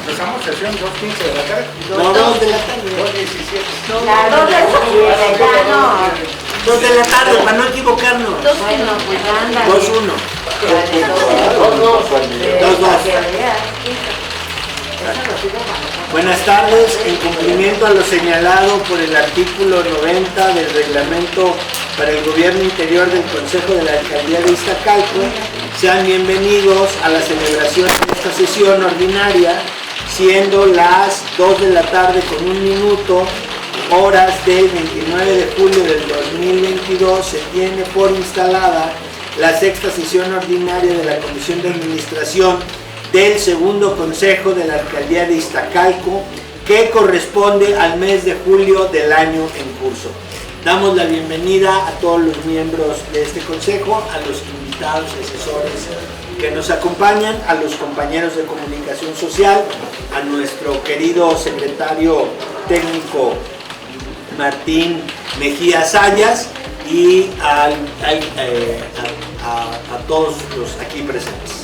empezamos sesión 2:15 de la tarde. No, 2 de la tarde. 2:17. Claro, 2 de la tarde, para no equivocarnos. 2-1, pues anda. 2-1. 2-2. Buenas tardes. En cumplimiento a lo señalado por el artículo 90 del reglamento para el gobierno interior del Consejo de la Alcaldía de Iztacalco, sean bienvenidos a la celebración de esta sesión ordinaria, siendo las 2 de la tarde con 1 minuto, horas del 29 de julio del 2022, se tiene por instalada la sexta sesión ordinaria de la Comisión de Administración del segundo Consejo de la Alcaldía de Iztacalco, que corresponde al mes de julio del año en curso. Damos la bienvenida a todos los miembros de este consejo, a los invitados y asesores que nos acompañan, a los compañeros de comunicación social, a nuestro querido secretario técnico Martín Mejía Sayas y a todos los aquí presentes.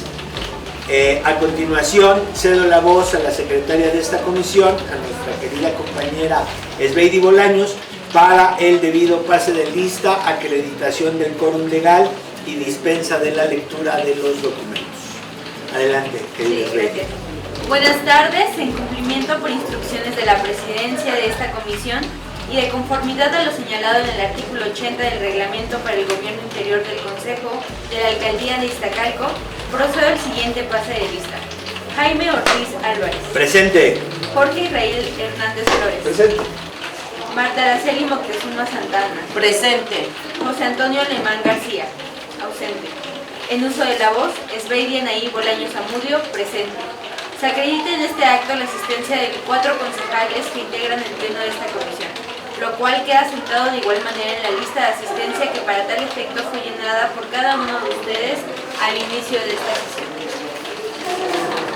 A continuación, cedo la voz a la secretaria de esta comisión, a nuestra querida compañera Esbeidi Bolaños, para el debido pase de lista, acreditación del quórum legal y dispensa de la lectura de los documentos. Adelante, querida Esbeidi. Buenas tardes. En cumplimiento por instrucciones de la presidencia de esta comisión y de conformidad a lo señalado en el artículo 80 del reglamento para el gobierno interior del Consejo de la Alcaldía de Iztacalco, procedo al siguiente pase de lista. Jaime Ortiz Álvarez. Presente. Jorge Israel Hernández Flores. Presente. Marta Araceli Moctezuma Santana. Presente. José Antonio Alemán García. Ausente. En uso de la voz, Esbeidi Anaí Bolaños Zamudio. Presente. Se acredita en este acto la asistencia de 4 concejales que integran el pleno de esta comisión, lo cual queda sentado de igual manera en la lista de asistencia que para tal efecto fue llenada por cada uno de ustedes al inicio de esta sesión.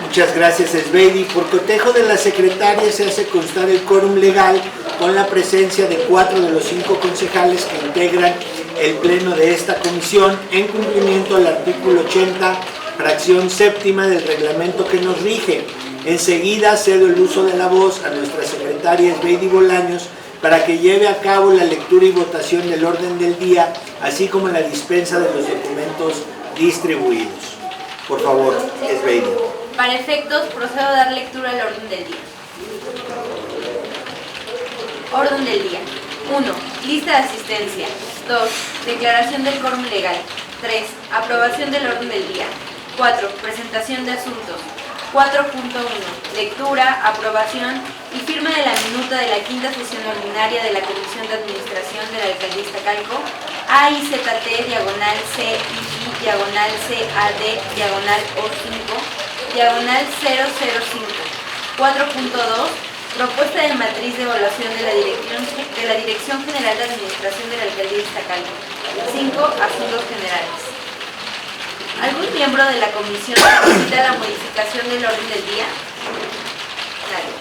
Muchas gracias, Esbeidi. Por cotejo de la secretaria se hace constar el quórum legal con la presencia de 4 de los 5 concejales que integran el pleno de esta comisión en cumplimiento al artículo 80, fracción séptima del reglamento que nos rige. Enseguida cedo el uso de la voz a nuestra secretaria Esbeidi Bolaños para que lleve a cabo la lectura y votación del orden del día, así como la dispensa de los documentos distribuidos. Por favor, Esbeidi. Para efectos, procedo a dar lectura al orden del día. Orden del día. 1. Lista de asistencia. 2. Declaración del quórum legal. 3. Aprobación del orden del día. 4. Presentación de asuntos. 4.1. Lectura, aprobación y firma de la minuta de la quinta sesión ordinaria de la Comisión de Administración de la Alcaldía Iztacalco, AIZT, diagonal CII, diagonal CAD, diagonal O5, diagonal 005. 4.2. Propuesta de matriz de evaluación de la Dirección General de Administración de la Alcaldía Iztacalco. 5. Asuntos generales. ¿Algún miembro de la comisión solicita la modificación del orden del día? Nadie.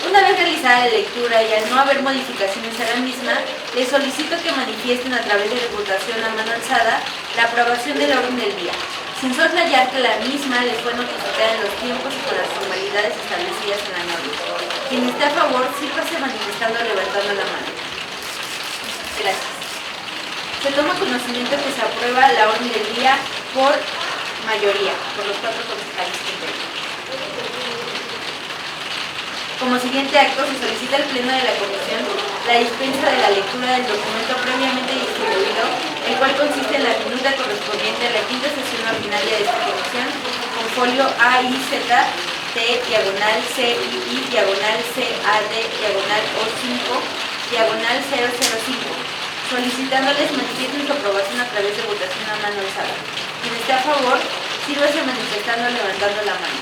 Una vez realizada la lectura y al no haber modificaciones a la misma, les solicito que manifiesten a través de votación a mano alzada la aprobación del orden del día, sin soslayar que la misma les fue notificada en los tiempos y con las formalidades establecidas en la norma. Quien esté a favor, sírvase manifestando o levantando la mano. Gracias. Se toma conocimiento que se aprueba la orden del día por mayoría, por los 4 concejales que integran. Como siguiente acto, se solicita al Pleno de la Comisión la dispensa de la lectura del documento previamente distribuido, el cual consiste en la minuta correspondiente a la quinta sesión ordinaria de esta comisión, con folio AIZT, diagonal CII, diagonal CAD, diagonal O5, diagonal 005. Solicitándoles manifiesten su aprobación a través de votación a mano alzada. Quien esté a favor, sírvase manifestando o levantando la mano.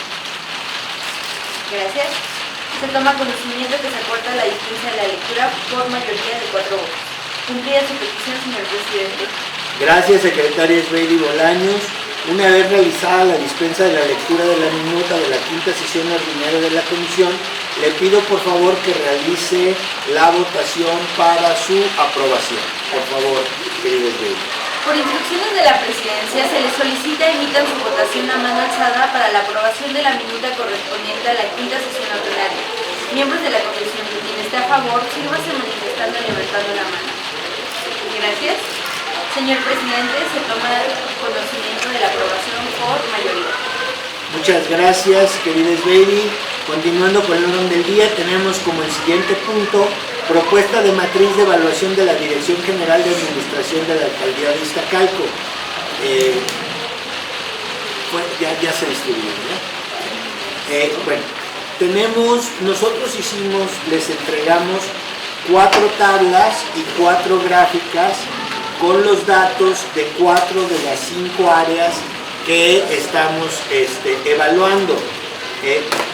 Gracias. Se toma conocimiento que se acorta la dispensa de la lectura por mayoría de 4 votos. Cumplida su petición, señor presidente. Gracias, secretaria Esbeidi Bolaños. Una vez realizada la dispensa de la lectura de la minuta de la quinta sesión ordinaria de la comisión, le pido por favor que realice la votación para su aprobación. Por favor, querido Esbeidi. Por instrucciones de la Presidencia, se les solicita emitan su votación a mano alzada para la aprobación de la minuta correspondiente a la quinta sesión ordinaria. Miembros de la Comisión, quien esté a favor, sírvase manifestando y levantando la mano. Gracias. Señor Presidente, se toma conocimiento de la aprobación por mayoría. Muchas gracias, querida Esbeiri. Continuando con el orden del día, tenemos como el siguiente punto propuesta de matriz de evaluación de la Dirección General de Administración de la Alcaldía de Iztacalco. Ya se distribuyó, ¿no? Bueno, nosotros les entregamos 4 tablas y 4 gráficas con los datos de 4 de las 5 áreas que estamos evaluando.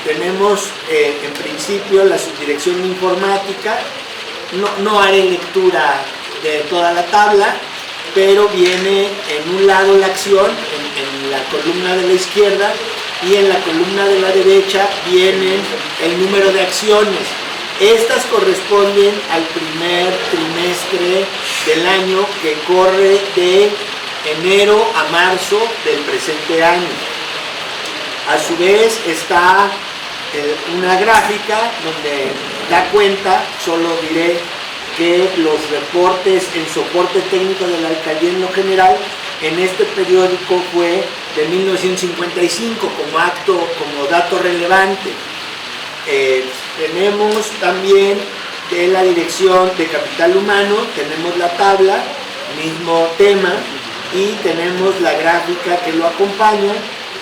Tenemos en principio la subdirección de informática. No haré lectura de toda la tabla, pero viene en un lado la acción, en la columna de la izquierda, y en la columna de la derecha viene el número de acciones. Estas corresponden al primer trimestre del año que corre de enero a marzo del presente año. A su vez está una gráfica donde da cuenta, solo diré que los reportes en soporte técnico de la alcaldía en lo general en este periódico fue de 1955 como dato relevante. Tenemos también de la Dirección de Capital Humano, tenemos la tabla, mismo tema, y tenemos la gráfica que lo acompaña.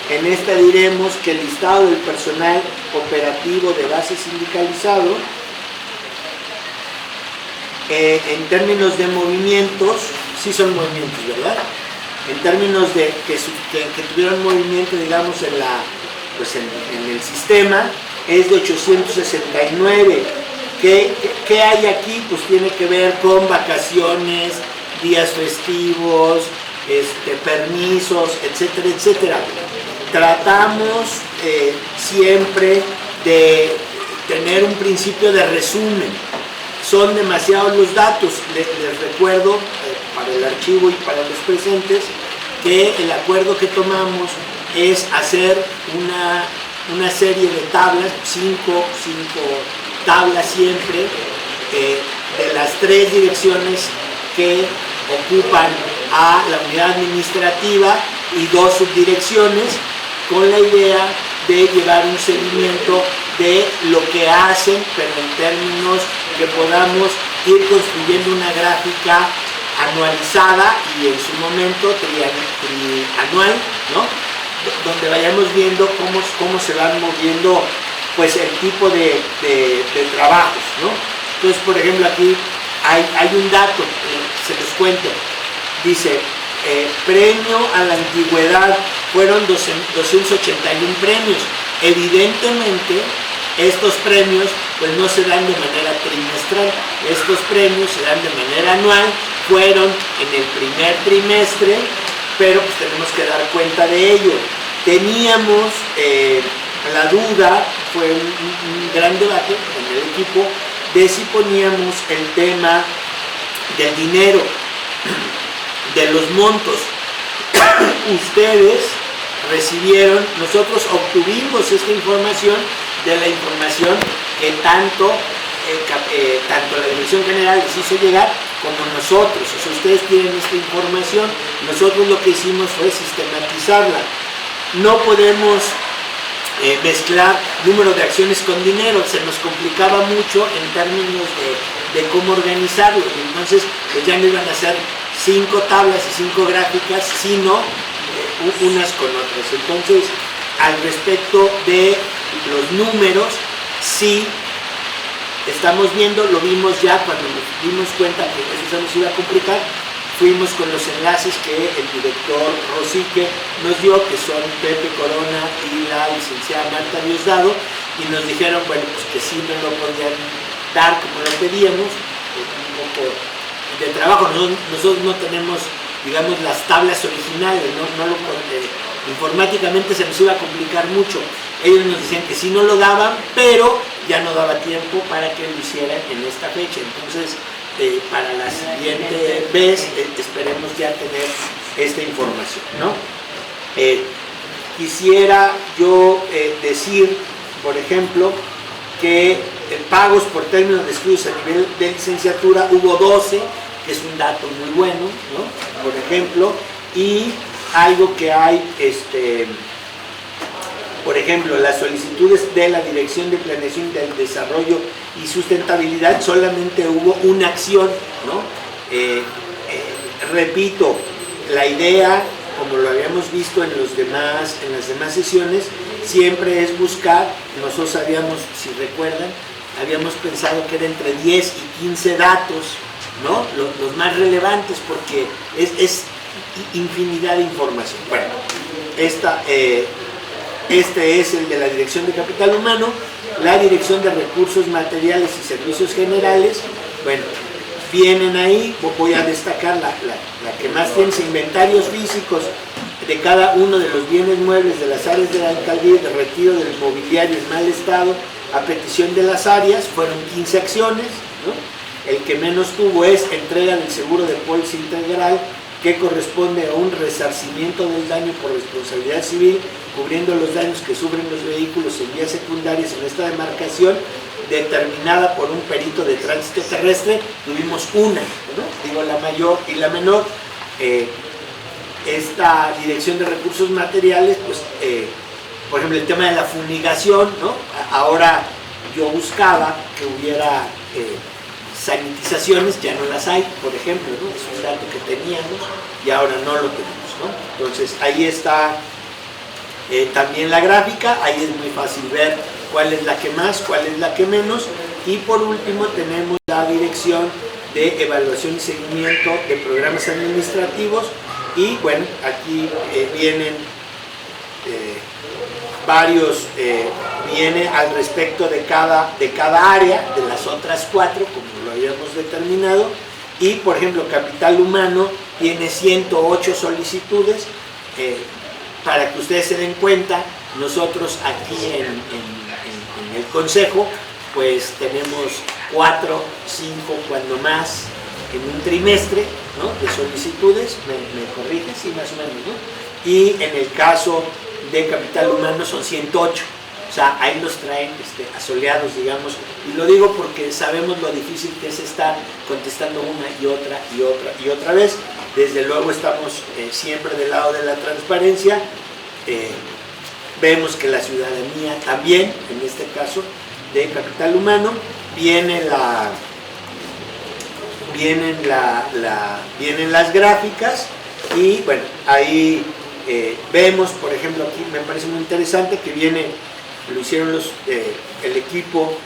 En esta diremos que el listado del personal operativo de base sindicalizado, en términos de movimientos, sí son movimientos, ¿verdad? En términos de que tuvieron movimiento, digamos, en el sistema, es de 869. ¿Qué hay aquí? Pues tiene que ver con vacaciones, días festivos, permisos, etcétera, etcétera. Tratamos siempre de tener un principio de resumen. Son demasiados los datos. Les recuerdo para el archivo y para los presentes que el acuerdo que tomamos es hacer una serie de tablas, cinco tablas siempre, de las 3 direcciones que ocupan a la unidad administrativa y 2 subdirecciones, con la idea de llevar un seguimiento de lo que hacen, pero en términos que podamos ir construyendo una gráfica anualizada y en su momento trianual, ¿no? Donde vayamos viendo cómo se van moviendo pues el tipo de trabajos, ¿no? Entonces, por ejemplo, aquí hay un dato, se los cuento, dice, premio a la antigüedad, fueron 281 premios. Evidentemente, estos premios pues no se dan de manera trimestral, estos premios se dan de manera anual, fueron en el primer trimestre, pero pues tenemos que dar cuenta de ello. Teníamos la duda, fue un gran debate en el equipo, de si poníamos el tema del dinero, de los montos. Ustedes recibieron, nosotros obtuvimos esta información de la información que tanto la Dirección General les hizo llegar como nosotros. O sea, ustedes tienen esta información, nosotros lo que hicimos fue sistematizarla. No podemos mezclar número de acciones con dinero, se nos complicaba mucho en términos de cómo organizarlo. Entonces, pues ya no iban a ser 5 tablas y 5 gráficas, sino unas con otras. Entonces, al respecto de los números, sí estamos viendo, lo vimos ya cuando nos dimos cuenta que eso se nos iba a complicar, fuimos con los enlaces que el director Rosique nos dio, que son Pepe Corona y la licenciada Marta Diosdado, y nos dijeron, bueno, pues que sí no lo podían dar como lo pedíamos, un poco de trabajo. Nosotros no tenemos, digamos, las tablas originales, informáticamente se nos iba a complicar mucho. Ellos nos decían que sí no lo daban, pero ya no daba tiempo para que lo hicieran en esta fecha. Entonces, para la siguiente vez esperemos ya tener esta información, ¿no? Quisiera yo decir, por ejemplo, que pagos por términos de estudios a nivel de licenciatura hubo 12, que es un dato muy bueno, ¿no? Por ejemplo, y algo que hay, por ejemplo, las solicitudes de la Dirección de Planeación del Desarrollo y Sustentabilidad, solamente hubo una acción, ¿no? Repito, la idea, como lo habíamos visto en las demás sesiones, siempre es buscar, nosotros habíamos, si recuerdan, habíamos pensado que era entre 10 y 15 datos, ¿no? Los más relevantes, porque es infinidad de información. Bueno, este es el de la Dirección de Capital Humano, la Dirección de Recursos Materiales y Servicios Generales. Bueno, vienen ahí, voy a destacar la que más tiene, inventarios físicos de cada uno de los bienes muebles de las áreas de la alcaldía, de retiro del mobiliario en mal estado a petición de las áreas, fueron 15 acciones, ¿no? El que menos tuvo es entrega del seguro de póliza integral, que corresponde a un resarcimiento del daño por responsabilidad civil, cubriendo los daños que sufren los vehículos en vías secundarias en esta demarcación, determinada por un perito de tránsito terrestre. Tuvimos una, ¿no? Digo, la mayor y la menor. Esta Dirección de Recursos Materiales, pues, por ejemplo, el tema de la fumigación, ¿no? Ahora yo buscaba que hubiera sanitizaciones, ya no las hay, por ejemplo, ¿no? Es un dato que teníamos y ahora no lo tenemos, ¿no? Entonces, ahí está también la gráfica, ahí es muy fácil ver cuál es la que más, cuál es la que menos, y por último tenemos la Dirección de Evaluación y Seguimiento de Programas Administrativos, y bueno, aquí vienen varios, viene al respecto de cada área, de las otras 4, como lo habíamos determinado, y por ejemplo, Capital Humano tiene 108 solicitudes. Para que ustedes se den cuenta, nosotros aquí en el Consejo, pues tenemos 4, 5, cuando más, en un trimestre, ¿no? De solicitudes, me corrigen, sí, más o menos, ¿no? Y en el caso de Capital Humano son 108, o sea, ahí los traen asoleados, digamos, y lo digo porque sabemos lo difícil que es estar contestando una y otra y otra y otra vez. Desde luego estamos siempre del lado de la transparencia, vemos que la ciudadanía también, en este caso de Capital Humano, vienen las gráficas, y bueno, ahí vemos, por ejemplo, aquí me parece muy interesante que lo hicieron el equipo,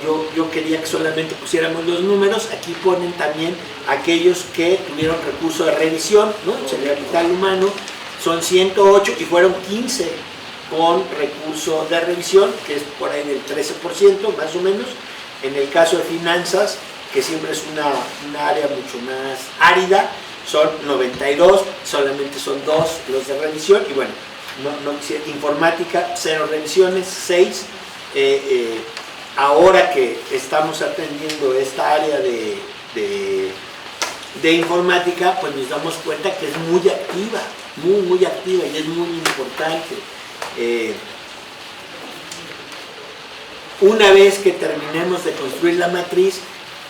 yo quería que solamente pusiéramos los números, aquí ponen también aquellos que tuvieron recurso de revisión, ¿no? El Capital Humano son 108 y fueron 15 con recurso de revisión, que es por ahí del 13% más o menos. En el caso de finanzas, que siempre es una área mucho más árida, son 92, solamente son 2 los de revisión, y bueno, informática, 0 revisiones, 6. Ahora que estamos atendiendo esta área de informática, pues nos damos cuenta que es muy activa, muy activa, y es muy importante. Una vez que terminemos de construir la matriz,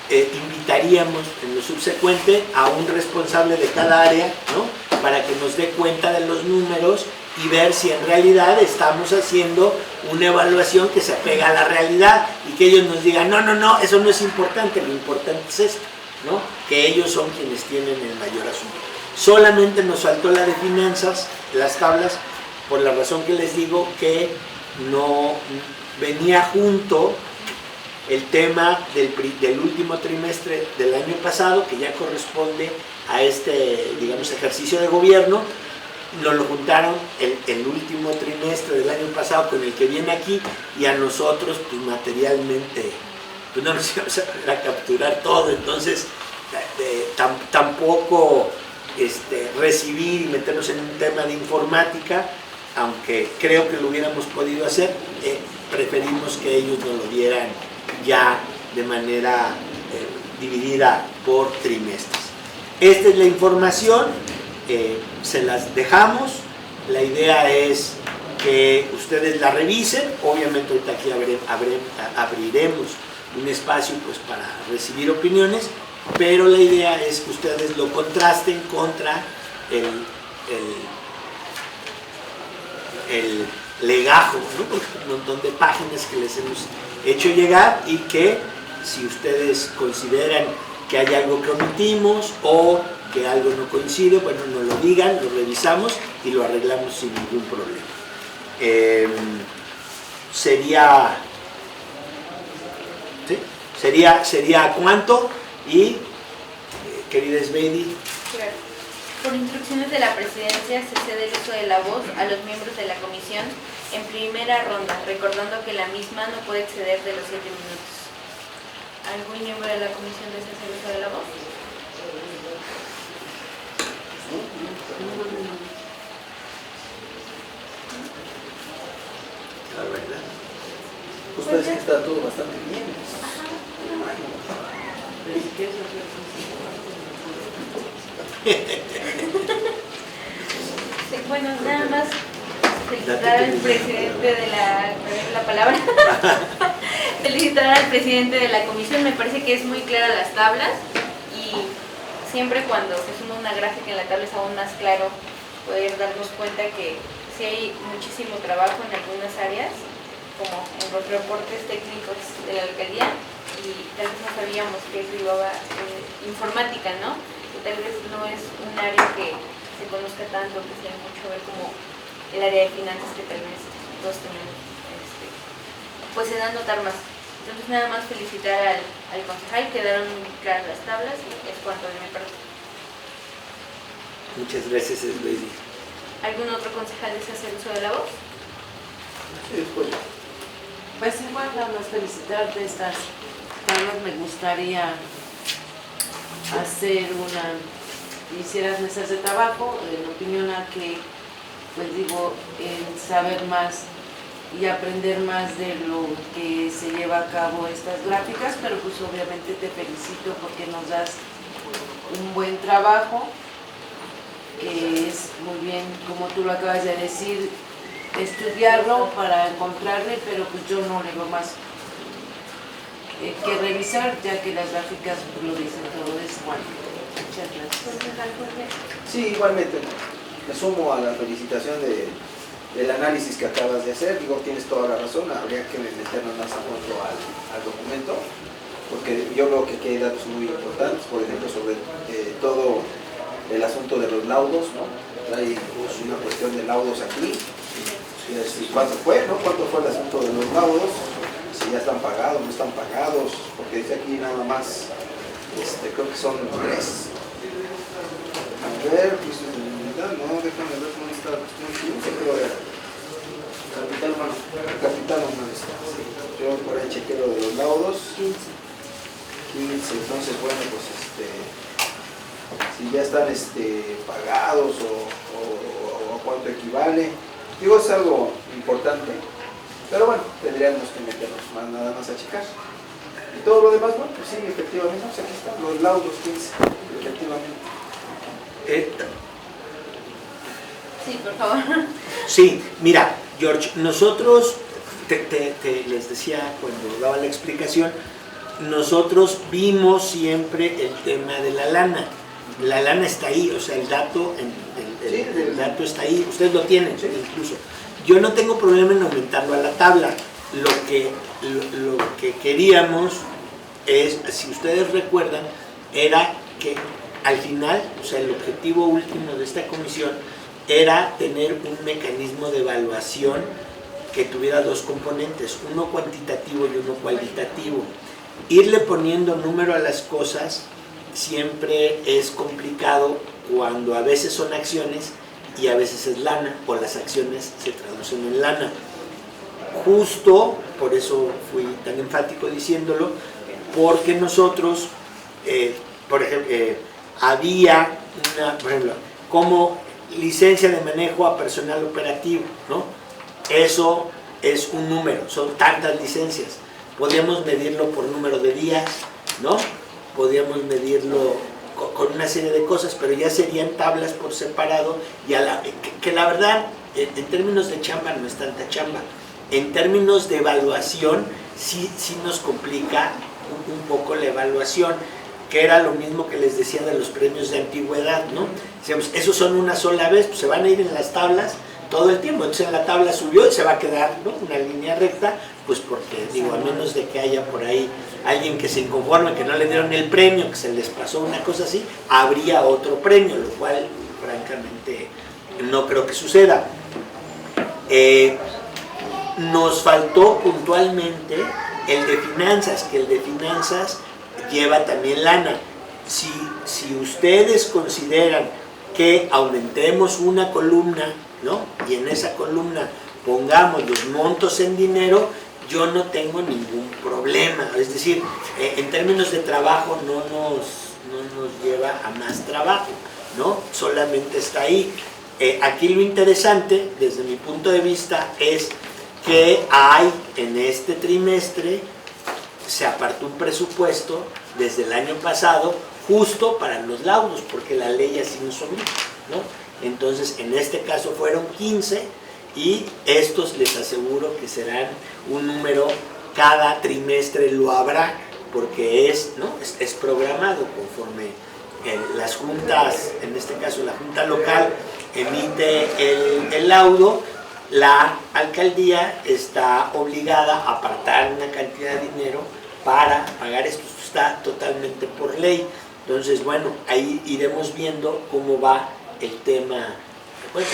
invitaríamos en lo subsecuente a un responsable de cada área, ¿no? Para que nos dé cuenta de los números y ver si en realidad estamos haciendo una evaluación que se apega a la realidad, y que ellos nos digan, no, eso no es importante, lo importante es esto, ¿no? Que ellos son quienes tienen el mayor asunto. Solamente nos faltó la de finanzas, las tablas, por la razón que les digo, que no venía junto el tema del último trimestre del año pasado, que ya corresponde a este, digamos, ejercicio de gobierno. Nos lo juntaron el último trimestre del año pasado con el que viene aquí, y a nosotros, pues materialmente, pues no nos íbamos a poder a capturar todo, entonces tampoco recibir y meternos en un tema de informática, aunque creo que lo hubiéramos podido hacer, preferimos que ellos nos lo dieran ya de manera dividida por trimestres. Esta es la información, se las dejamos. La idea es que ustedes la revisen. Obviamente ahorita aquí abriremos un espacio pues para recibir opiniones, pero la idea es que ustedes lo contrasten contra el legajo, ¿no? Porque un montón de páginas que les hemos hecho llegar, y que si ustedes consideran que hay algo que omitimos o que algo no coincide, bueno, nos lo digan, lo revisamos y lo arreglamos sin ningún problema. Sería cuánto. Y querida Sveidi. Claro. Por instrucciones de la presidencia se cede el uso de la voz a los miembros de la comisión en primera ronda, recordando que la misma no puede exceder de los 7 minutos. ¿Algún miembro de la comisión desea hacer uso de la voz? La verdad. Pues parece que está todo bastante bien. Sí, bueno, nada más felicitar al presidente de la palabra. Felicitar al presidente de la comisión. Me parece que es muy clara las tablas, y siempre cuando se suma una gráfica en la tabla es aún más claro poder darnos cuenta que sí hay muchísimo trabajo en algunas áreas, como en los reportes técnicos de la alcaldía, y tal vez no sabíamos que eso llevaba informática, ¿no? Que tal vez no es un área que se conozca tanto, que sea mucho ver como el área de finanzas, que tal vez todos tenemos, pues se da a notar más. Entonces nada más felicitar al concejal, quedaron muy claras las tablas, y es cuanto de mi parte. Muchas gracias, Sveidi. ¿Algún otro concejal desea hacer uso de la voz? Pues igual, nada más felicitarte estas tablas. Me gustaría hicieras mesas de trabajo, en opinión a que, pues digo, en saber más y aprender más de lo que se lleva a cabo estas gráficas, pero pues obviamente te felicito porque nos das un buen trabajo, que es muy bien, como tú lo acabas de decir, estudiarlo para encontrarle, pero pues yo no le veo más que revisar, ya que las gráficas lo dicen todo. Es bueno. Muchas gracias. Sí, igualmente. Me sumo a la felicitación del análisis que acabas de hacer. Digo, tienes toda la razón, habría que meternos más a fondo al documento, porque yo creo que aquí hay datos muy importantes, por ejemplo, sobre todo el asunto de los laudos, ¿no? Hay pues, una cuestión de laudos aquí. ¿Cuánto fue, no? ¿Cuánto fue el asunto de los laudos? Si ya están pagados, no están pagados, porque dice aquí nada más, creo que son 3. A ver, pues, no, déjame ver cómo está la cuestión. 15 creo era. Capital humano está. Yo por ahí chequeo lo de los laudos. 15, entonces bueno, pues si ya están pagados o a cuánto equivale. Digo, es algo importante, pero bueno, tendríamos que meternos nada más a checar. Y todo lo demás, bueno, pues sí, efectivamente, pues aquí están los laudos 15, efectivamente. Sí, por favor. Sí, mira, George, nosotros, les decía cuando daba la explicación, nosotros vimos siempre el tema de la lana. La lana está ahí, o sea, el dato está ahí, ustedes lo tienen, sí. Incluso. Yo no tengo problema en aumentarlo a la tabla. Lo que queríamos es, si ustedes recuerdan, era que al final, o sea, el objetivo último de esta comisión era tener un mecanismo de evaluación que tuviera 2 componentes, uno cuantitativo y uno cualitativo. Irle poniendo número a las cosas siempre es complicado cuando a veces son acciones y a veces es lana, o las acciones se traducen en lana. Justo por eso fui tan enfático diciéndolo, porque nosotros, por ejemplo, había por ejemplo, como licencia de manejo a personal operativo, ¿no? Eso es un número, son tantas licencias. Podríamos medirlo por número de días, ¿no? podríamos medirlo con una serie de cosas, pero ya serían tablas por separado, y que la verdad, en términos de chamba no es tanta chamba. En términos de evaluación, sí nos complica un poco la evaluación, que era lo mismo que les decía de los premios de antigüedad, ¿no? Decíamos, esos son una sola vez, pues se van a ir en las tablas todo el tiempo, entonces en la tabla subió y se va a quedar, ¿no?, una línea recta, pues porque, digo, a menos de que haya por ahí alguien que se inconforme, que no le dieron el premio, que se les pasó una cosa así, habría otro premio, lo cual, francamente, no creo que suceda. Nos faltó puntualmente el de finanzas, que el de finanzas lleva también lana. Si ustedes consideran que aumentemos una columna, ¿no?, y en esa columna pongamos los montos en dinero, yo no tengo ningún problema. Es decir, en términos de trabajo no nos lleva a más trabajo, ¿no? Solamente está ahí. Aquí lo interesante, desde mi punto de vista, es que hay en este trimestre, se apartó un presupuesto desde el año pasado justo para los laudos, porque la ley así nos obliga, ¿no? Entonces, en este caso fueron 15, y estos les aseguro que serán un número, cada trimestre lo habrá, porque es programado conforme las juntas, en este caso la junta local emite el laudo, la alcaldía está obligada a apartar una cantidad de dinero para pagar esto. Está totalmente por ley. Entonces, bueno, ahí iremos viendo cómo va el tema. Bueno,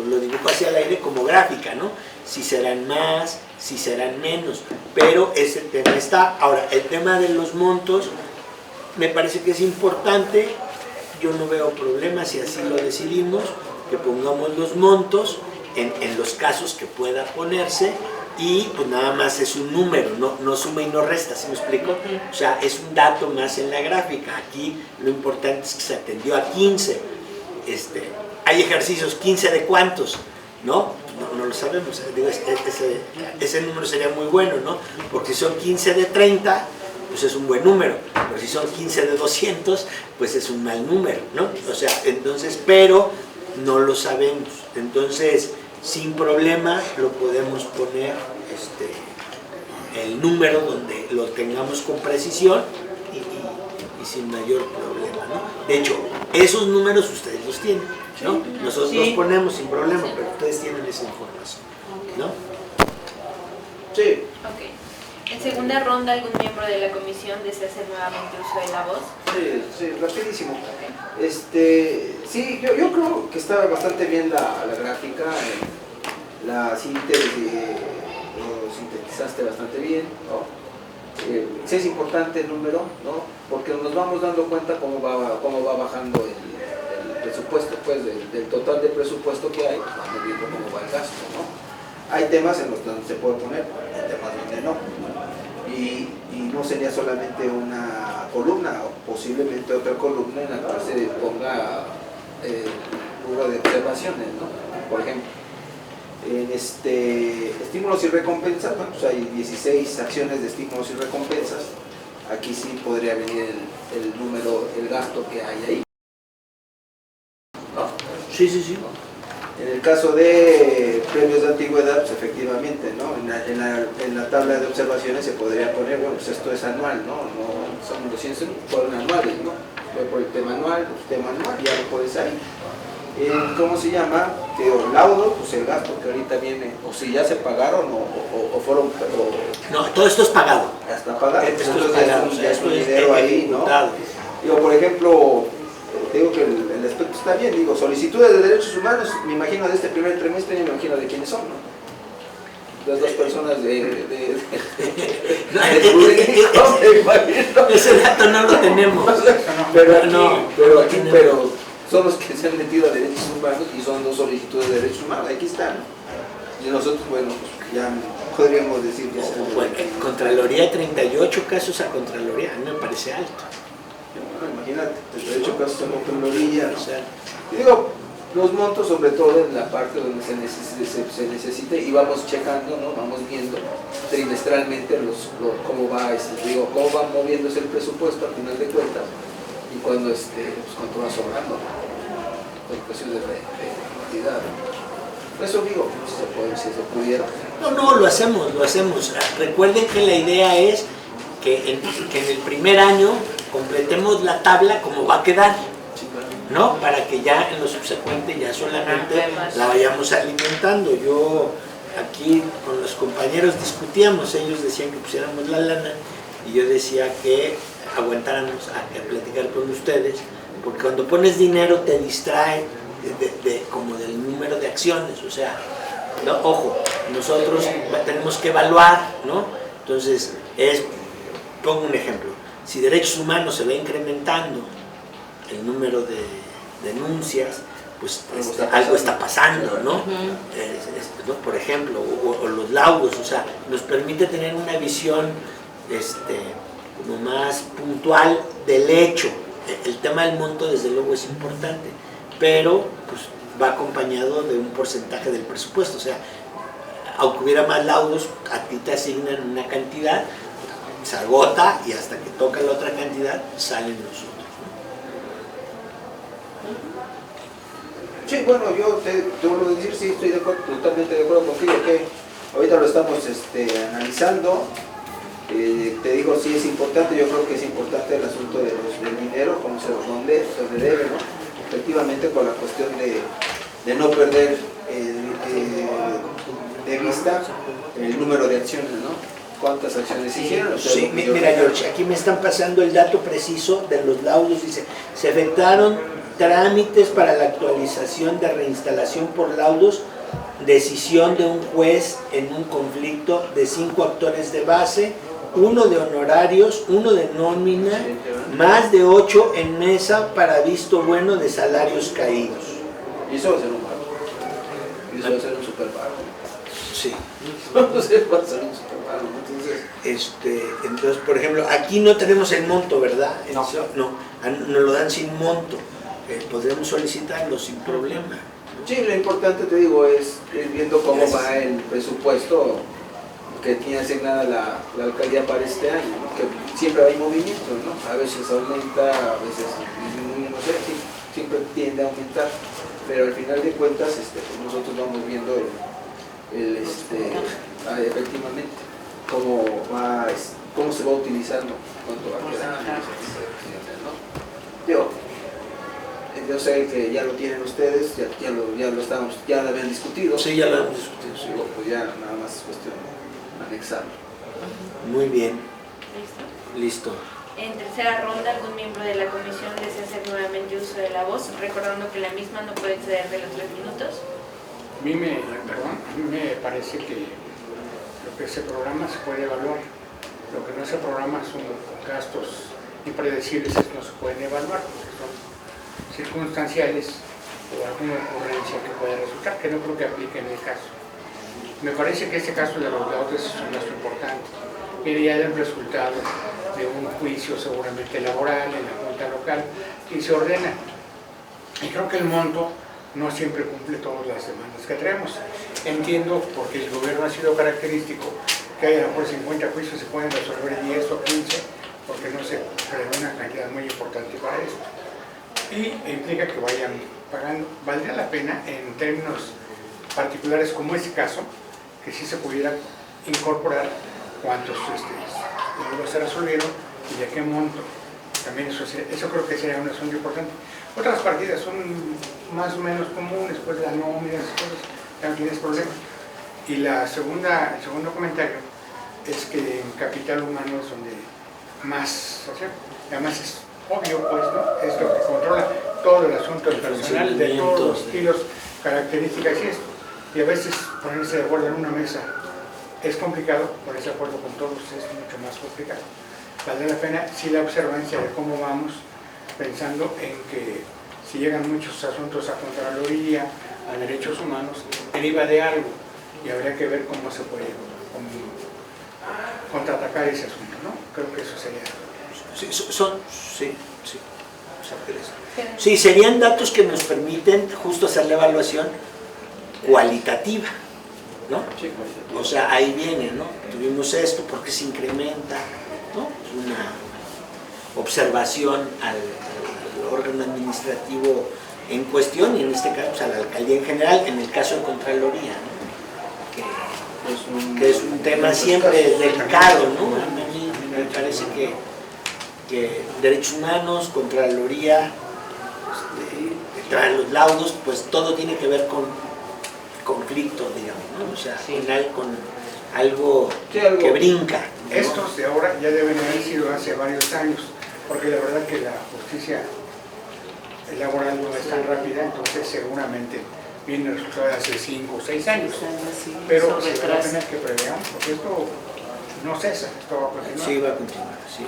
lo dibujo hacia el aire como gráfica, ¿no? Si serán más, si serán menos, pero ese tema está. Ahora, el tema de los montos me parece que es importante. Yo no veo problemas, si así lo decidimos, que pongamos los montos en los casos que pueda ponerse, y pues nada más es un número, no suma y no resta, ¿sí me explico? O sea, es un dato más en la gráfica. Aquí lo importante es que se atendió a 15. Hay ejercicios, 15 de cuántos, ¿no? No lo sabemos. Digo, ese número sería muy bueno, ¿no? Porque si son 15 de 30, pues es un buen número, pero si son 15 de 200, pues es un mal número, ¿no? O sea, entonces, pero no lo sabemos. Entonces, sin problema lo podemos poner el número donde lo tengamos con precisión y sin mayor problema, ¿no? De hecho, esos números ustedes los tienen, ¿no? Nosotros los ponemos sin problema, pero ustedes tienen esa información, ¿no? Sí. Ok. En segunda ronda, ¿algún miembro de la comisión desea hacer nuevamente uso de la voz? Sí, rapidísimo. Sí, yo creo que está bastante bien la gráfica, la síntesis, lo sintetizaste bastante bien, ¿no? Sí es importante el número, ¿no? Porque nos vamos dando cuenta cómo va bajando el presupuesto, pues del total de presupuesto que hay, vamos viendo cómo va el gasto, ¿no? Hay temas en los donde se puede poner, hay temas donde no. Y no sería solamente una columna, o posiblemente otra columna en la cual se ponga número de observaciones, ¿no? Por ejemplo, en estímulos y recompensas, bueno, pues hay 16 acciones de estímulos y recompensas. Aquí sí podría venir el número, el gasto que hay ahí, ¿no? Sí. En el caso de premios de antigüedad, pues efectivamente, ¿no? En la tabla de observaciones se podría poner, bueno, pues esto es anual, ¿no? No son 200, fueron anuales, ¿no? Voy por el tema anual, ya lo puedes ahí. ¿Cómo se llama? Laudo, pues el gasto que ahorita viene, o si ya se pagaron o fueron... No, todo esto es pagado. Ya está pagado. Esto es pagado, ya es un dinero ahí, ¿no? Digo, por ejemplo, digo que el aspecto está bien, digo, solicitudes de derechos humanos, me imagino de este primer trimestre, me imagino de quiénes son, ¿no? Las dos personas ese dato no lo tenemos. Pero son los que se han metido a derechos humanos y son dos solicitudes de derechos humanos, aquí están. Y nosotros, bueno, pues ya podríamos decir que bueno, en Contraloría 38 casos a Contraloría, a mí me parece alto. Bueno, imagínate, 38 casos en Contraloría, o sea, y digo, los montos, sobre todo en la parte donde se necesite, y vamos checando, ¿no? Vamos viendo trimestralmente cómo va, cómo va moviéndose el presupuesto al final de cuentas, y cuando, pues, cuánto va sobrando, ¿no? Por cuestiones de cantidad. Eso digo, si se pudiera. No, lo hacemos. Recuerden que la idea es que en el primer año completemos la tabla como va a quedar, ¿no? Para que ya en lo subsecuente ya solamente la vayamos alimentando. Yo aquí con los compañeros discutíamos, ellos decían que pusiéramos la lana y yo decía que aguantáramos a platicar con ustedes, porque cuando pones dinero te distrae como del número de acciones, o sea, no, ojo, nosotros tenemos que evaluar, ¿no? Entonces, pongo un ejemplo, si derechos humanos se va incrementando el número de denuncias, pues algo está pasando, ¿no? ¿no? Por ejemplo, o los laudos, o sea, nos permite tener una visión como más puntual del hecho. El tema del monto desde luego es importante, pero pues va acompañado de un porcentaje del presupuesto, o sea, aunque hubiera más laudos, a ti te asignan una cantidad, se agota y hasta que toca la otra cantidad salen los otros. Sí, bueno, yo te vuelvo a decir, sí, estoy totalmente de acuerdo contigo, que ahorita lo estamos analizando. Te digo, sí es importante, yo creo que es importante el asunto del dinero, cómo dónde debe, ¿no? Efectivamente, con la cuestión de no perder de vista el número de acciones, ¿no? ¿Cuántas acciones hicieron? O sea, sí, mira, George, aquí me están pasando el dato preciso de los laudos. Dice, se efectuaron trámites para la actualización de reinstalación por laudos, decisión de un juez en un conflicto de 5 actores de base, 1 de honorarios, 1 de nómina, más de 8 en mesa para visto bueno de salarios caídos. Y eso va a ser un pago. Y eso va a ser un super pago. Sí. Entonces va a ser un super pago. Entonces, por ejemplo, aquí no tenemos el monto, ¿verdad? No. Nos lo dan sin monto. Podremos solicitarlo sin problema. Sí, lo importante, te digo, es viendo cómo va el presupuesto que tiene asignada la alcaldía para este año, ¿no? Que siempre hay movimientos, ¿no? A veces aumenta, a veces disminuye, no sé, siempre tiende a aumentar, pero al final de cuentas pues nosotros vamos viendo efectivamente cómo se va utilizando, cuánto va a quedar, ¿no? Yo sé que ya lo tienen ustedes, ya lo habían discutido. Sí, ya lo hemos discutido. Sí, pues ya nada más es cuestión de anexarlo. Muy bien. ¿Listo? Listo. En tercera ronda, algún miembro de la comisión desea hacer nuevamente uso de la voz, recordando que la misma no puede exceder de los 3 minutos. A mí me parece que lo que se programa se puede evaluar. Lo que no se programa son gastos impredecibles, no se pueden evaluar, porque son circunstanciales o alguna ocurrencia que pueda resultar, que no creo que aplique en el caso. Me parece que este caso de los laudos es un caso importante. Viene ya del resultado de un juicio seguramente laboral en la Junta Local y se ordena. Y creo que el monto no siempre cumple todas las demandas que traemos. Entiendo, porque el gobierno ha sido característico, que haya por 50 juicios se pueden resolver 10 o 15, porque no se prevé una cantidad muy importante para esto. Y implica que vayan pagando. Valdría la pena, en términos particulares como este caso, que sí se pudiera incorporar cuántos deudas se resolvieron y de qué monto. También eso creo que sería un asunto importante. Otras partidas son más o menos comunes, pues la nómina, esas cosas, ya no tienes problemas. Y el segundo comentario es que en capital humano es donde más, o sea, además es obvio, pues, ¿no? Es lo que controla todo el asunto del personal, de todos los estilos, características y esto. Y a veces ponerse de acuerdo en una mesa es complicado, ponerse de acuerdo con todos es mucho más complicado. Vale la pena sí la observancia de cómo vamos, pensando en que si llegan muchos asuntos a Contraloría, a derechos humanos, deriva de algo y habría que ver cómo se puede contraatacar ese asunto, ¿no? Creo que eso sería... Sí. O sea, sí, serían datos que nos permiten justo hacer la evaluación cualitativa, ¿no? O sea, ahí viene, ¿no? Tuvimos esto, ¿por qué se incrementa? ¿No? Es una observación al órgano administrativo en cuestión, y en este caso pues, a la alcaldía en general, en el caso de Contraloría, ¿no? que es un tema siempre delicado, ¿no? A mí me parece que derechos humanos, Contraloría, los laudos, pues todo tiene que ver con conflicto, digamos, ¿no? O sea, al final con algo que brinca, ¿no? Estos de ahora ya deben haber sido hace varios años, porque la verdad que la justicia laboral no es tan rápida, entonces seguramente viene el resultado de hace 5 o 6 años. Pero se va a tener que prever, porque esto no cesa, esto va a continuar. Sí, va a continuar, sí.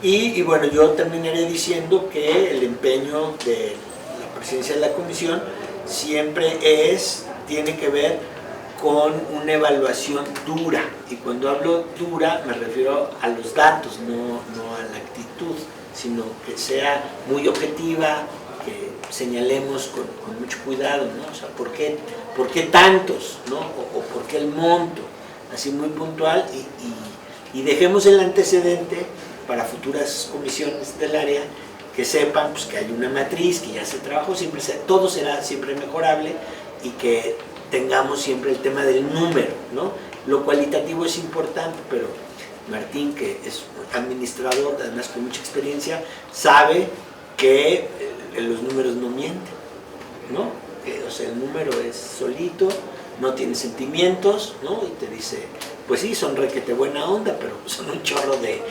Y bueno, yo terminaré diciendo que el empeño de la presidencia de la comisión siempre tiene que ver con una evaluación dura, y cuando hablo dura me refiero a los datos, no a la actitud, sino que sea muy objetiva, que señalemos con mucho cuidado, ¿no? O sea, ¿por qué tantos, ¿no? O por qué el monto, así muy puntual, y dejemos el antecedente para futuras comisiones del área que sepan pues, que hay una matriz, que ya se trabajó, todo será siempre mejorable, y que tengamos siempre el tema del número, ¿no? Lo cualitativo es importante, pero Martín, que es administrador, además con mucha experiencia, sabe que los números no mienten, ¿no? O sea, el número es solito, no tiene sentimientos, ¿no? Y te dice, pues sí, son requete buena onda, pero son un chorro de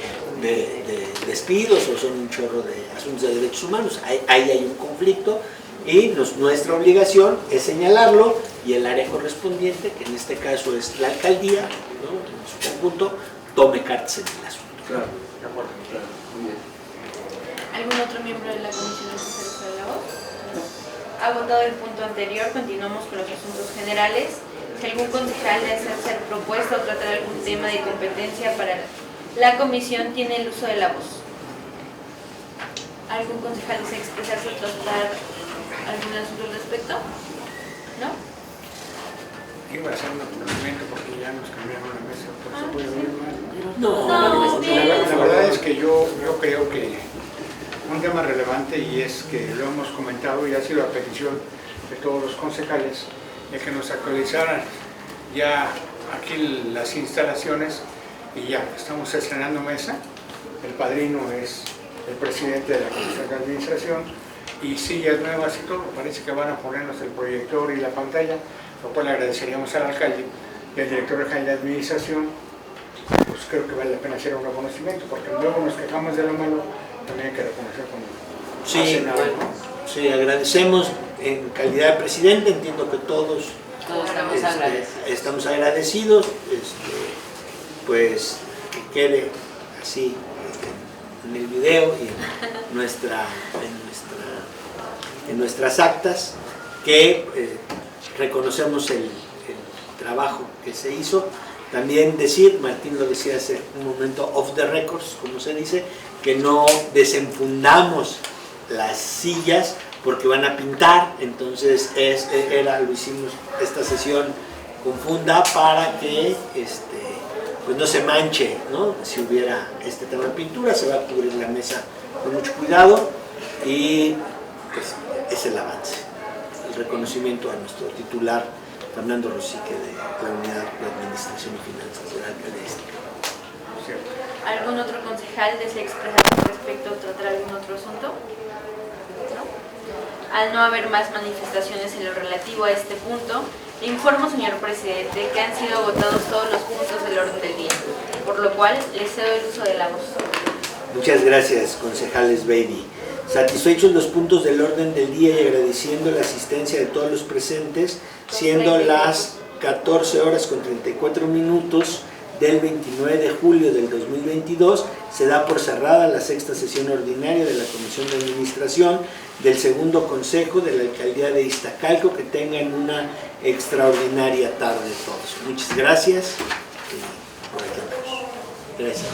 despidos, o son un chorro de asuntos de derechos humanos. Ahí hay un conflicto, y nuestra obligación es señalarlo, y el área correspondiente, que en este caso es la alcaldía, ¿no? En su conjunto, tome cartas en el asunto. Claro, de acuerdo, claro, muy bien. ¿Algún otro miembro de la comisión necesario para la voz? Agotado el punto anterior, continuamos con los asuntos generales. Si algún concejal desea hacer propuesta o tratar algún tema de competencia para la comisión, tiene el uso de la voz. ¿Algún concejal desea expresarse o tratar algún asunto al respecto? ¿No? Iba a hacer un apuntamiento porque ya nos cambiaron la mesa, por eso puede venir mal. No, bien. La verdad es que yo creo que un tema relevante, y es que lo hemos comentado y ha sido a petición de todos los concejales, de que nos actualizaran ya aquí las instalaciones, y ya estamos estrenando mesa. El padrino es el presidente de la Comisión de Administración, y sillas nuevas y todo. Parece que van a ponernos el proyector y la pantalla, lo cual agradeceríamos al alcalde y al director general de Administración. Pues creo que vale la pena hacer un reconocimiento, porque luego nos quejamos de lo malo, también hay que reconocer cuando hacen algo, ¿no? Sí, agradecemos en calidad de presidente, entiendo que todos estamos agradecidos, pues que quede así en el video y en nuestras actas, que reconocemos el trabajo que se hizo. También decir, Martín lo decía hace un momento, off the records, como se dice, que no desenfundamos las sillas porque van a pintar, entonces lo hicimos esta sesión confunda para que pues no se manche, ¿no? Si hubiera este tema de pintura, se va a cubrir la mesa con mucho cuidado, y pues es el avance, el reconocimiento a nuestro titular Fernando Rosique de la Unidad de Administración y Finanzas de la Alcaldía. ¿Algún otro concejal desea expresarse al respecto o tratar algún otro asunto? ¿No? Al no haber más manifestaciones en lo relativo a este punto, le informo, señor presidente, que han sido agotados todos los puntos del orden del día, por lo cual le cedo el uso de la voz. Muchas gracias, concejales Baby. Satisfechos los puntos del orden del día y agradeciendo la asistencia de todos los presentes, siendo las 14 horas con 34 minutos del 29 de julio del 2022, se da por cerrada la sexta sesión ordinaria de la Comisión de Administración del segundo consejo de la Alcaldía de Iztacalco. Que tengan una extraordinaria tarde todos. Muchas gracias. Por aquí. Gracias.